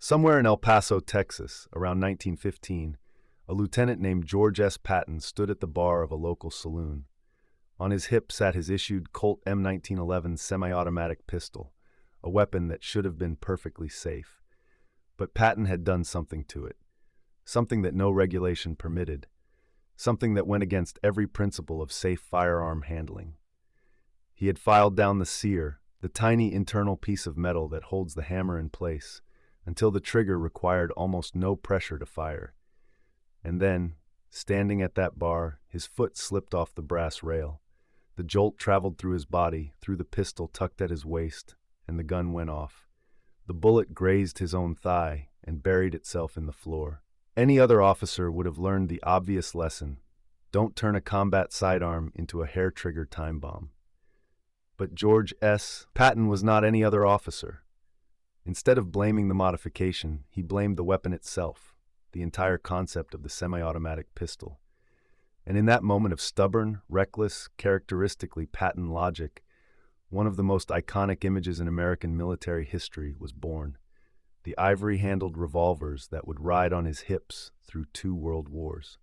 Somewhere in El Paso, Texas, around 1915, a lieutenant named George S. Patton stood at the bar of a local saloon. On his hip sat his issued Colt M1911 semi-automatic pistol, a weapon that should have been perfectly safe. But Patton had done something to it, something that no regulation permitted, something that went against every principle of safe firearm handling. He had filed down the sear, the tiny internal piece of metal that holds the hammer in place, until the trigger required almost no pressure to fire. And then, standing at that bar, his foot slipped off the brass rail. The jolt traveled through his body, through the pistol tucked at his waist, and the gun went off. The bullet grazed his own thigh and buried itself in the floor. Any other officer would have learned the obvious lesson: don't turn a combat sidearm into a hair-trigger time bomb. But George S. Patton was not any other officer. Instead of blaming the modification, he blamed the weapon itself, the entire concept of the semi-automatic pistol. And in that moment of stubborn, reckless, characteristically Patton logic, one of the most iconic images in American military history was born: the ivory-handled revolvers that would ride on his hips through 2 world wars.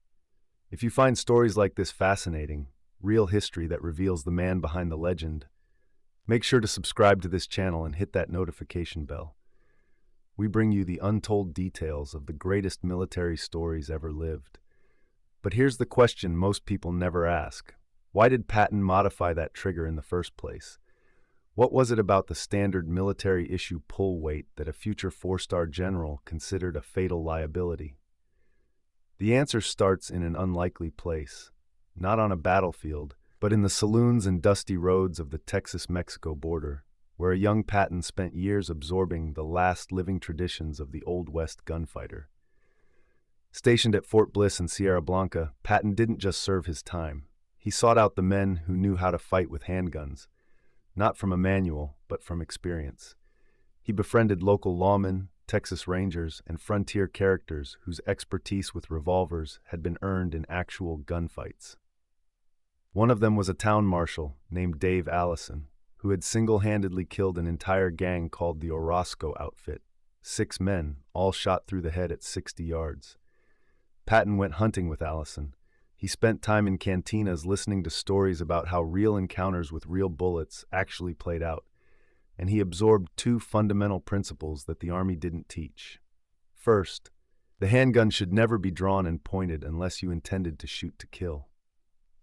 If you find stories like this fascinating, real history that reveals the man behind the legend, make sure to subscribe to this channel and hit that notification bell. We bring you the untold details of the greatest military stories ever lived. But here's the question most people never ask: why did Patton modify that trigger in the first place? What was it about the standard military issue pull weight that a future 4-star general considered a fatal liability? The answer starts in an unlikely place, not on a battlefield, but in the saloons and dusty roads of the Texas-Mexico border, where a young Patton spent years absorbing the last living traditions of the Old West gunfighter. Stationed at Fort Bliss in Sierra Blanca, Patton didn't just serve his time. He sought out the men who knew how to fight with handguns, not from a manual, but from experience. He befriended local lawmen, Texas Rangers, and frontier characters whose expertise with revolvers had been earned in actual gunfights. One of them was a town marshal named Dave Allison, who had single-handedly killed an entire gang called the Orozco Outfit, 6 men, all shot through the head at 60 yards. Patton went hunting with Allison. He spent time in cantinas listening to stories about how real encounters with real bullets actually played out, and he absorbed 2 fundamental principles that the Army didn't teach. First, the handgun should never be drawn and pointed unless you intended to shoot to kill.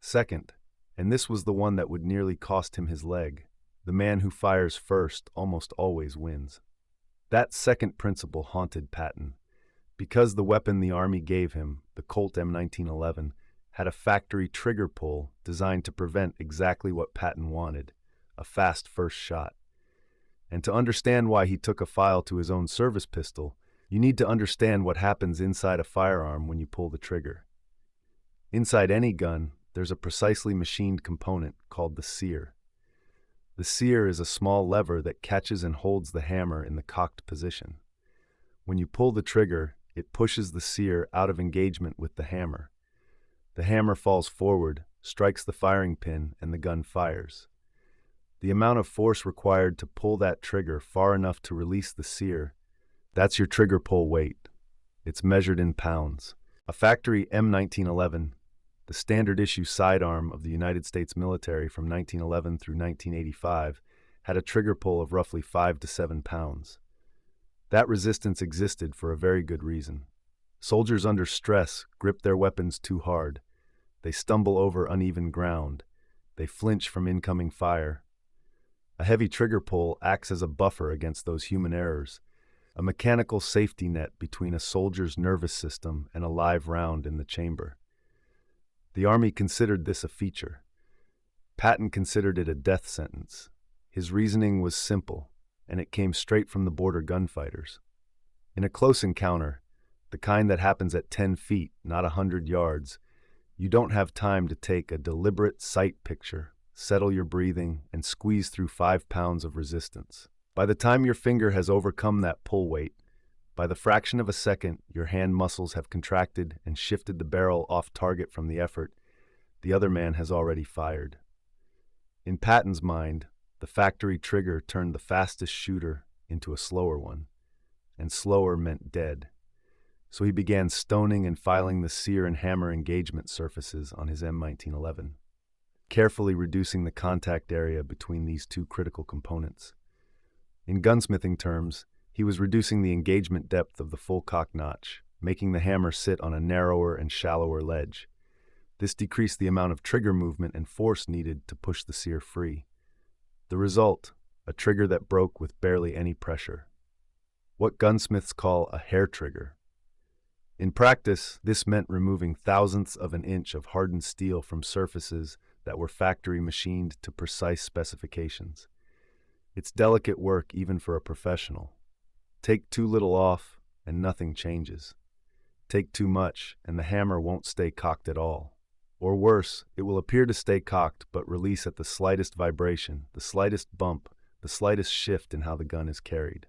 Second, and this was the one that would nearly cost him his leg, the man who fires first almost always wins. That second principle haunted Patton, because the weapon the Army gave him, the Colt M1911, had a factory trigger pull designed to prevent exactly what Patton wanted: a fast first shot. And to understand why he took a file to his own service pistol, you need to understand what happens inside a firearm when you pull the trigger. Inside any gun, there's a precisely machined component called the sear. The sear is a small lever that catches and holds the hammer in the cocked position. When you pull the trigger, it pushes the sear out of engagement with the hammer. The hammer falls forward, strikes the firing pin, and the gun fires. The amount of force required to pull that trigger far enough to release the sear, that's your trigger pull weight. It's measured in pounds. A factory M1911, the standard issue sidearm of the United States military from 1911 through 1985, had a trigger pull of roughly 5 to 7 pounds. That resistance existed for a very good reason. Soldiers under stress grip their weapons too hard. They stumble over uneven ground. They flinch from incoming fire. A heavy trigger pull acts as a buffer against those human errors, a mechanical safety net between a soldier's nervous system and a live round in the chamber. The Army considered this a feature. Patton considered it a death sentence. His reasoning was simple, and it came straight from the border gunfighters. In a close encounter, the kind that happens at 10 feet, not 100 yards, you don't have time to take a deliberate sight picture, settle your breathing, and squeeze through 5 pounds of resistance. By the time your finger has overcome that pull weight, by the fraction of a second your hand muscles have contracted and shifted the barrel off target from the effort, the other man has already fired. In Patton's mind, the factory trigger turned the fastest shooter into a slower one. and slower meant dead. So he began stoning and filing the sear and hammer engagement surfaces on his M1911, carefully reducing the contact area between these two critical components. In gunsmithing terms, he was reducing the engagement depth of the full cock notch, making the hammer sit on a narrower and shallower ledge. This decreased the amount of trigger movement and force needed to push the sear free. The result, a trigger that broke with barely any pressure. What gunsmiths call a hair trigger. In practice, this meant removing thousandths of an inch of hardened steel from surfaces that were factory machined to precise specifications. It's delicate work even for a professional. Take too little off, and nothing changes. Take too much, and the hammer won't stay cocked at all. Or worse, it will appear to stay cocked but release at the slightest vibration, the slightest bump, the slightest shift in how the gun is carried.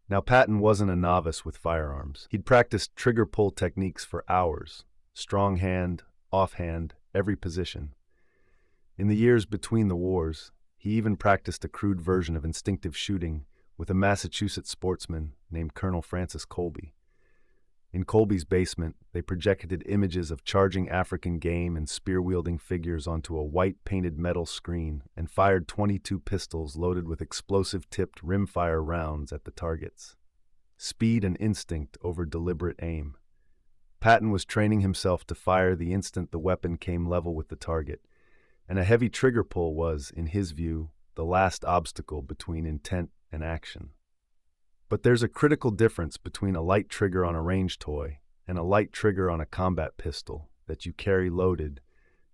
Now, Patton wasn't a novice with firearms. He'd practiced trigger pull techniques for hours, strong hand, offhand, every position. In the years between the wars, he even practiced a crude version of instinctive shooting with a Massachusetts sportsman named Colonel Francis Colby. In Colby's basement, they projected images of charging African game and spear-wielding figures onto a white-painted metal screen and fired 22 pistols loaded with explosive-tipped rimfire rounds at the targets. Speed and instinct over deliberate aim. Patton was training himself to fire the instant the weapon came level with the target, and a heavy trigger pull was, in his view, the last obstacle between intent and action. But there's a critical difference between a light trigger on a range toy and a light trigger on a combat pistol that you carry loaded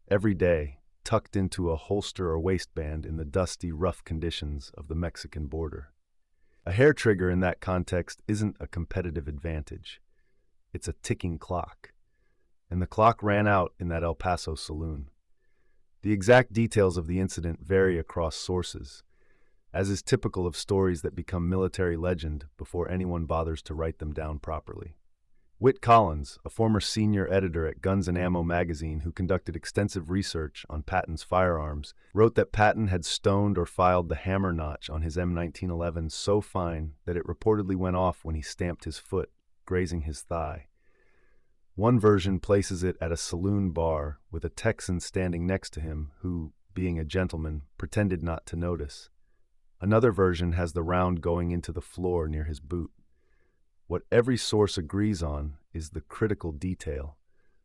every day, tucked into a holster or waistband in the dusty, rough conditions of the Mexican border. A hair trigger in that context isn't a competitive advantage. It's a ticking clock. And the clock ran out in that El Paso saloon. The exact details of the incident vary across sources, as is typical of stories that become military legend before anyone bothers to write them down properly. Whit Collins, a former senior editor at Guns and Ammo magazine who conducted extensive research on Patton's firearms, wrote that Patton had stoned or filed the hammer notch on his M1911 so fine that it reportedly went off when he stamped his foot, grazing his thigh. One version places it at a saloon bar with a Texan standing next to him who, being a gentleman, pretended not to notice. Another version has the round going into the floor near his boot. What every source agrees on is the critical detail.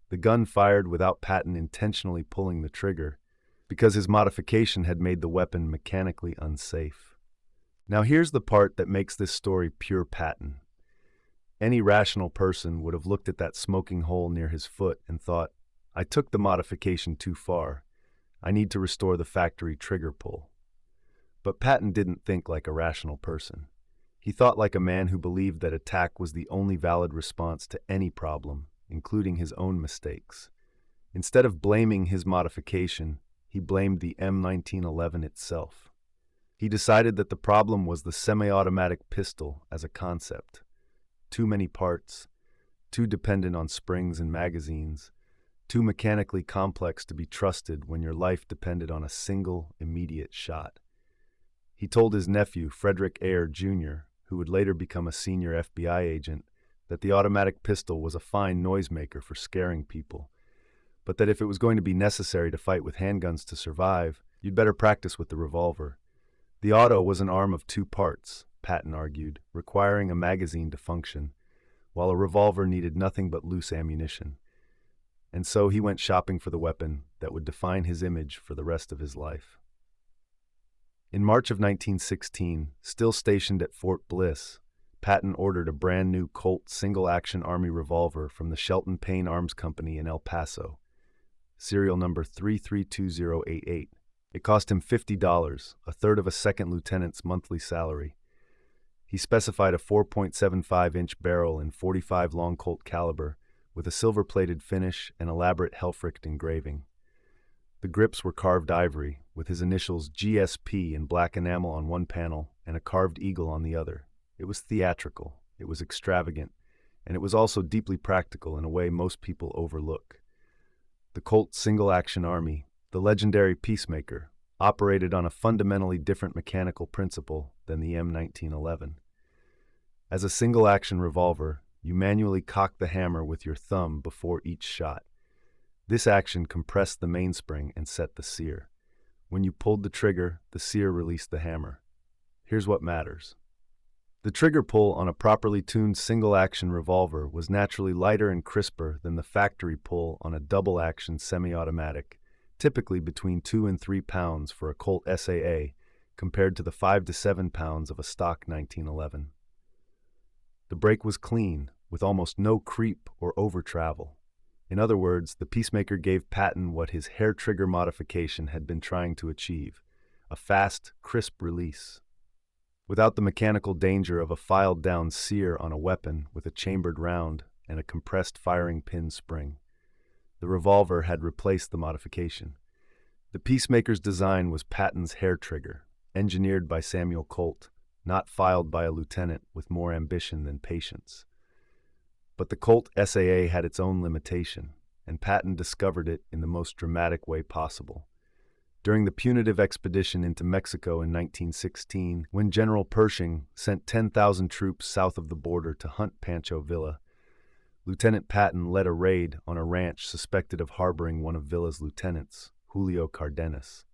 The gun fired without Patton intentionally pulling the trigger, because his modification had made the weapon mechanically unsafe. Now here's the part that makes this story pure Patton. Any rational person would have looked at that smoking hole near his foot and thought, I took the modification too far. I need to restore the factory trigger pull. But Patton didn't think like a rational person. He thought like a man who believed that attack was the only valid response to any problem, including his own mistakes. Instead of blaming his modification, he blamed the M1911 itself. He decided that the problem was the semi-automatic pistol as a concept. Too many parts, too dependent on springs and magazines, too mechanically complex to be trusted when your life depended on a single, immediate shot. He told his nephew, Frederick Ayer, Jr., who would later become a senior FBI agent, that the automatic pistol was a fine noisemaker for scaring people, but that if it was going to be necessary to fight with handguns to survive, you'd better practice with the revolver. The auto was an arm of two parts, Patton argued, requiring a magazine to function, while a revolver needed nothing but loose ammunition. And so he went shopping for the weapon that would define his image for the rest of his life. In March of 1916, still stationed at Fort Bliss, Patton ordered a brand new Colt single-action Army revolver from the Shelton Payne Arms Company in El Paso, serial number 332088. It cost him $50, a third of a second lieutenant's monthly salary. He specified a 4.75-inch barrel in .45 long Colt caliber with a silver-plated finish and elaborate Helfrich engraving. The grips were carved ivory, with his initials GSP in black enamel on one panel and a carved eagle on the other. It was theatrical, it was extravagant, and it was also deeply practical in a way most people overlook. The Colt single-action Army, the legendary peacemaker, operated on a fundamentally different mechanical principle than the M1911. As a single-action revolver, you manually cock the hammer with your thumb before each shot. This action compressed the mainspring and set the sear. When you pulled the trigger, the sear released the hammer. Here's what matters. The trigger pull on a properly tuned single-action revolver was naturally lighter and crisper than the factory pull on a double-action semi-automatic, typically between 2 and 3 pounds for a Colt SAA, compared to the 5 to 7 pounds of a stock 1911. The break was clean, with almost no creep or over-travel. In other words, the Peacemaker gave Patton what his hair trigger modification had been trying to achieve: a fast, crisp release. Without the mechanical danger of a filed-down sear on a weapon with a chambered round and a compressed firing pin spring. The revolver had replaced the modification. The Peacemaker's design was Patton's hair trigger, engineered by Samuel Colt, not filed by a lieutenant with more ambition than patience. But the Colt SAA had its own limitation, and Patton discovered it in the most dramatic way possible. During the punitive expedition into Mexico in 1916, when General Pershing sent 10,000 troops south of the border to hunt Pancho Villa, Lieutenant Patton led a raid on a ranch suspected of harboring one of Villa's lieutenants, Julio Cardenas.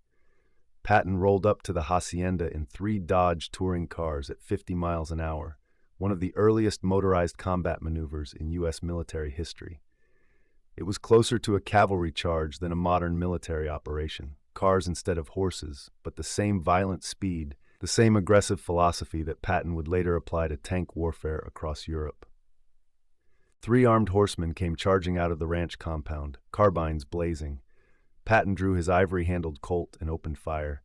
Patton rolled up to the hacienda in 3 Dodge touring cars at 50 miles an hour, one of the earliest motorized combat maneuvers in U.S. military history. It was closer to a cavalry charge than a modern military operation. Cars instead of horses, but the same violent speed, the same aggressive philosophy that Patton would later apply to tank warfare across Europe. 3 armed horsemen came charging out of the ranch compound, carbines blazing. Patton drew his ivory-handled Colt and opened fire.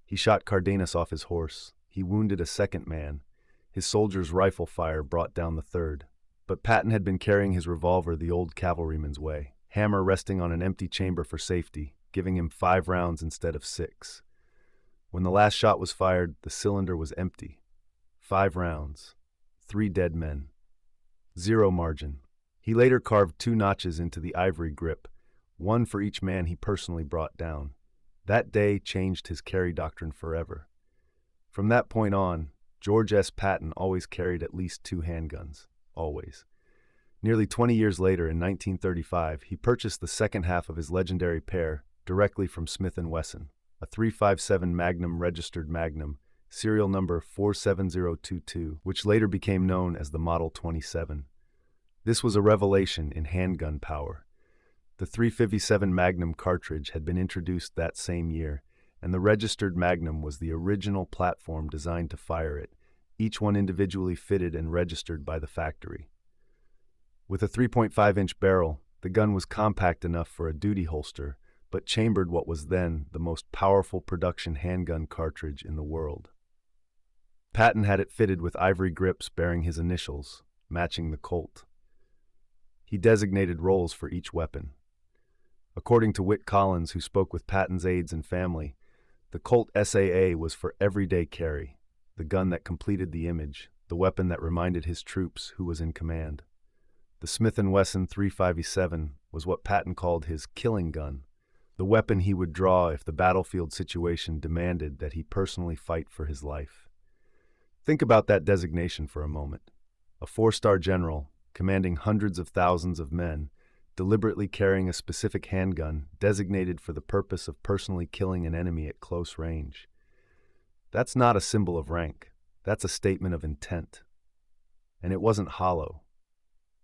He shot Cardenas off his horse. He wounded a second man. His soldier's rifle fire brought down the third. But Patton had been carrying his revolver the old cavalryman's way, hammer resting on an empty chamber for safety, giving him 5 rounds instead of 6. When the last shot was fired, the cylinder was empty. 5 rounds. 3 dead men. 0 margin. He later carved 2 notches into the ivory grip, one for each man he personally brought down. That day changed his carry doctrine forever. From that point on, George S. Patton always carried at least 2 handguns. Always. Nearly 20 years later, in 1935, he purchased the second half of his legendary pair directly from Smith & Wesson, a .357 Magnum registered Magnum, serial number 47022, which later became known as the Model 27. This was a revelation in handgun power. The .357 Magnum cartridge had been introduced that same year, and the registered Magnum was the original platform designed to fire it, each one individually fitted and registered by the factory. With a 3.5-inch barrel, the gun was compact enough for a duty holster, but chambered what was then the most powerful production handgun cartridge in the world. Patton had it fitted with ivory grips bearing his initials, matching the Colt. He designated roles for each weapon. According to Whit Collins, who spoke with Patton's aides and family, the Colt SAA was for everyday carry, the gun that completed the image, the weapon that reminded his troops who was in command. The Smith & Wesson .357 was what Patton called his killing gun, the weapon he would draw if the battlefield situation demanded that he personally fight for his life. Think about that designation for a moment. A 4-star general, commanding hundreds of thousands of men, deliberately carrying a specific handgun designated for the purpose of personally killing an enemy at close range. That's not a symbol of rank. That's a statement of intent. And it wasn't hollow.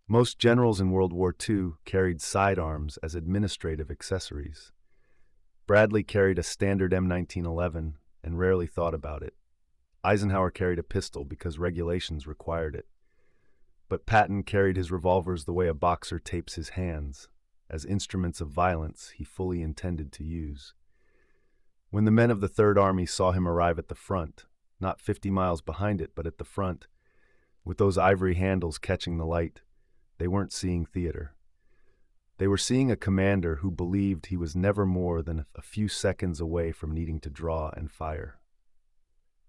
Most generals in World War II carried sidearms as administrative accessories. Bradley carried a standard M1911 and rarely thought about it. Eisenhower carried a pistol because regulations required it. But Patton carried his revolvers the way a boxer tapes his hands, as instruments of violence he fully intended to use. When the men of the Third Army saw him arrive at the front, not 50 miles behind it, but at the front, with those ivory handles catching the light, they weren't seeing theater. They were seeing a commander who believed he was never more than a few seconds away from needing to draw and fire.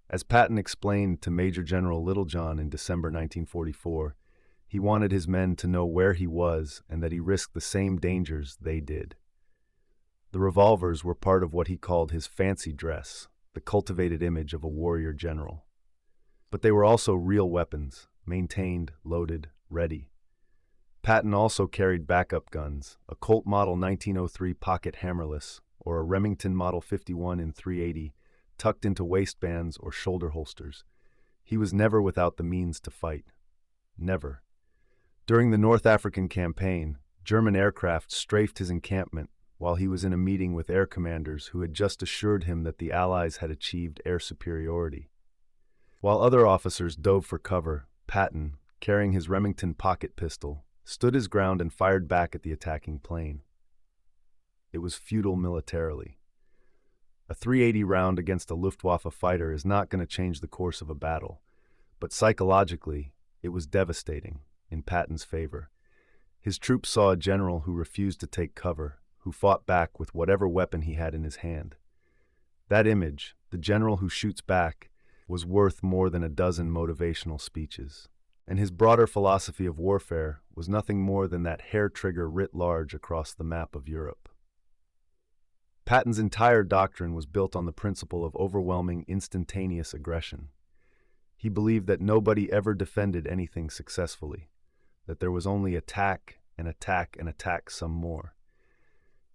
As Patton explained to Major General Littlejohn in December 1944, he wanted his men to know where he was and that he risked the same dangers they did. The revolvers were part of what he called his fancy dress, the cultivated image of a warrior general. But they were also real weapons, maintained, loaded, ready. Patton also carried backup guns, a Colt Model 1903 pocket hammerless, or a Remington Model 51 in .380, tucked into waistbands or shoulder holsters. He was never without the means to fight. Never. During the North African campaign, German aircraft strafed his encampment while he was in a meeting with air commanders who had just assured him that the Allies had achieved air superiority. While other officers dove for cover, Patton, carrying his Remington pocket pistol, stood his ground and fired back at the attacking plane. It was futile militarily. A .380 round against a Luftwaffe fighter is not going to change the course of a battle, but psychologically, it was devastating, in Patton's favor. His troops saw a general who refused to take cover, who fought back with whatever weapon he had in his hand. That image, the general who shoots back, was worth more than a dozen motivational speeches. And his broader philosophy of warfare was nothing more than that hair trigger writ large across the map of Europe. Patton's entire doctrine was built on the principle of overwhelming instantaneous aggression. He believed that nobody ever defended anything successfully, that there was only attack and attack and attack some more.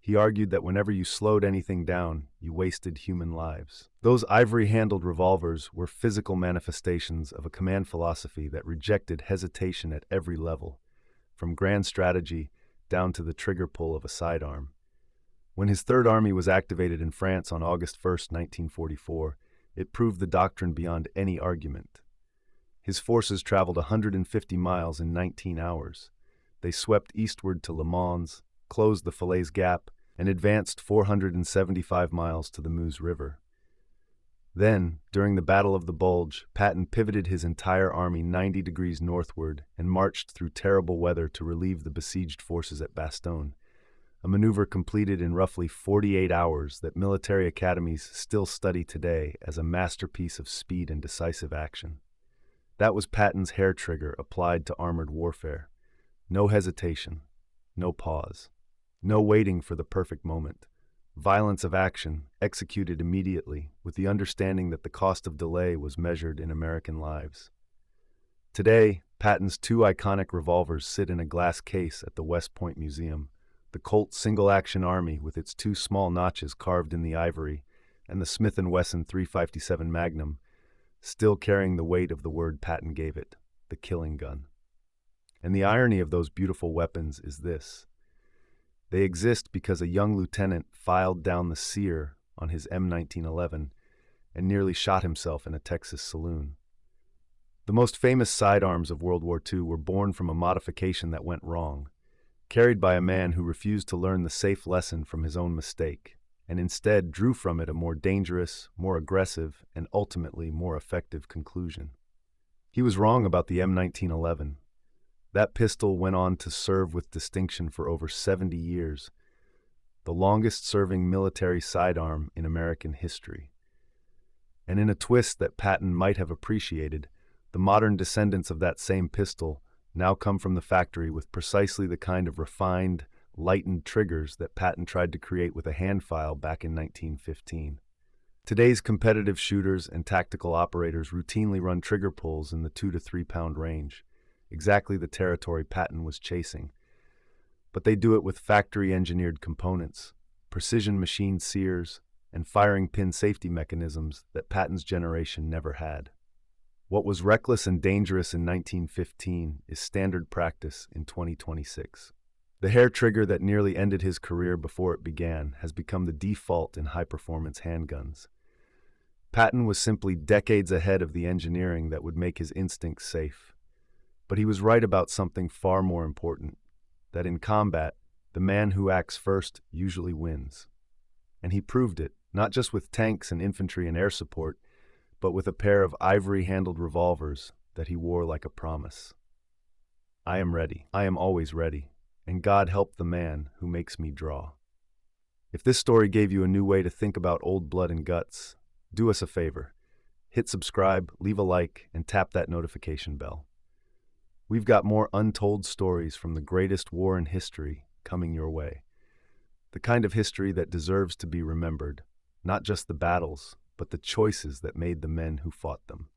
He argued that whenever you slowed anything down, you wasted human lives. Those ivory-handled revolvers were physical manifestations of a command philosophy that rejected hesitation at every level, from grand strategy down to the trigger pull of a sidearm. When his Third Army was activated in France on August 1, 1944, it proved the doctrine beyond any argument. His forces traveled 150 miles in 19 hours. They swept eastward to Le Mans, closed the Falaise Gap, and advanced 475 miles to the Meuse River. Then, during the Battle of the Bulge, Patton pivoted his entire army 90 degrees northward and marched through terrible weather to relieve the besieged forces at Bastogne, a maneuver completed in roughly 48 hours that military academies still study today as a masterpiece of speed and decisive action. That was Patton's hair trigger applied to armored warfare. No hesitation, no pause. No waiting for the perfect moment. Violence of action, executed immediately, with the understanding that the cost of delay was measured in American lives. Today, Patton's two iconic revolvers sit in a glass case at the West Point Museum, the Colt single-action Army with its two small notches carved in the ivory, and the Smith & Wesson .357 Magnum, still carrying the weight of the word Patton gave it, the killing gun. And the irony of those beautiful weapons is this. They exist because a young lieutenant filed down the sear on his M1911 and nearly shot himself in a Texas saloon. The most famous sidearms of World War II were born from a modification that went wrong, carried by a man who refused to learn the safe lesson from his own mistake, and instead drew from it a more dangerous, more aggressive, and ultimately more effective conclusion. He was wrong about the M1911. That pistol went on to serve with distinction for over 70 years, the longest-serving military sidearm in American history. And in a twist that Patton might have appreciated, the modern descendants of that same pistol now come from the factory with precisely the kind of refined, lightened triggers that Patton tried to create with a hand file back in 1915. Today's competitive shooters and tactical operators routinely run trigger pulls in the 2 to 3 pound range, exactly the territory Patton was chasing. But they do it with factory-engineered components, precision machined sears, and firing pin safety mechanisms that Patton's generation never had. What was reckless and dangerous in 1915 is standard practice in 2026. The hair trigger that nearly ended his career before it began has become the default in high-performance handguns. Patton was simply decades ahead of the engineering that would make his instincts safe. But he was right about something far more important, that in combat, the man who acts first usually wins. And he proved it, not just with tanks and infantry and air support, but with a pair of ivory-handled revolvers that he wore like a promise. I am ready. I am always ready. And God help the man who makes me draw. If this story gave you a new way to think about old blood and guts, do us a favor. Hit subscribe, leave a like, and tap that notification bell. We've got more untold stories from the greatest war in history coming your way. The kind of history that deserves to be remembered, not just the battles, but the choices that made the men who fought them.